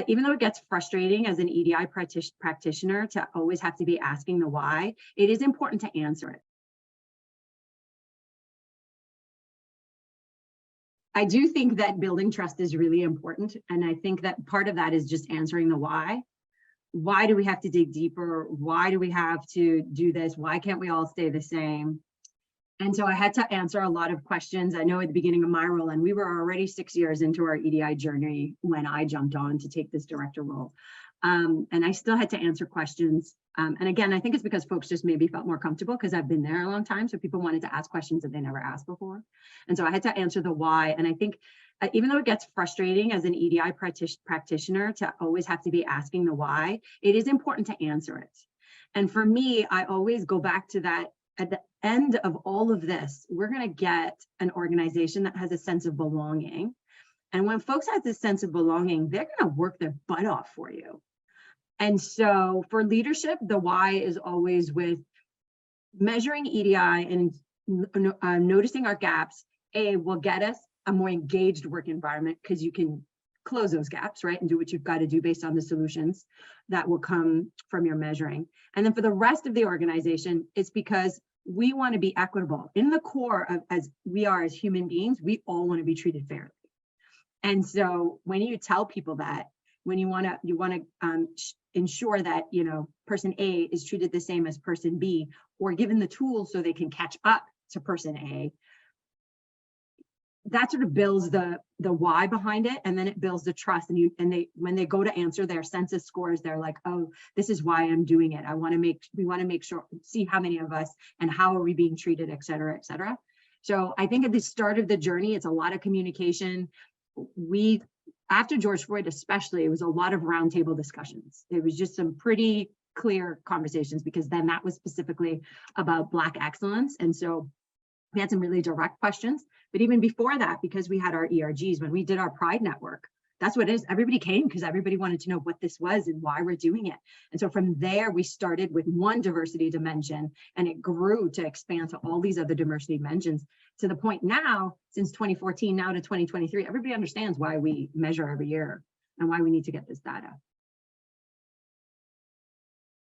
even though it gets frustrating as an EDI practitioner to always have to be asking the why, it is important to answer it. I do think that building trust is really important. And I think that part of that is just answering the why. Why do we have to dig deeper? Why do we have to do this? Why can't we all stay the same? And so I had to answer a lot of questions. I know at the beginning of my role, and we were already 6 years into our EDI journey when I jumped on to take this director role. And I still had to answer questions. And again, I think it's because folks just maybe felt more comfortable because I've been there a long time. So people wanted to ask questions that they never asked before. And so I had to answer the why. And I think even though it gets frustrating as an EDI practitioner to always have to be asking the why, it is important to answer it. And for me, I always go back to that. At the end of all of this, we're going to get an organization that has a sense of belonging. And when folks have this sense of belonging, they're going to work their butt off for you. And so for leadership, the why is always with measuring EDI and noticing our gaps. Will get us a more engaged work environment because you can close those gaps, right? And do what you've got to do based on the solutions that will come from your measuring. And then for the rest of the organization, it's because we want to be equitable. In the core of as we are as human beings, we all want to be treated fairly. And so when you tell people that, when you want to ensure that, person A is treated the same as person B, or given the tools so they can catch up to person A, that sort of builds the why behind it, and then it builds the trust. And when they go to answer their census scores, they're like, oh, this is why I'm doing it. We want to make sure, see how many of us and how are we being treated, et cetera, et cetera. So I think at the start of the journey, it's a lot of communication. After George Floyd especially, it was a lot of roundtable discussions. It was just some pretty clear conversations, because then that was specifically about Black excellence. And so we had some really direct questions. But even before that, because we had our ERGs, when we did our Pride Network, that's what it is. Everybody came because everybody wanted to know what this was and why we're doing it. And so from there, we started with one diversity dimension, and it grew to expand to all these other diversity dimensions, to the point now, since 2014 now to 2023, everybody understands why we measure every year and why we need to get this data.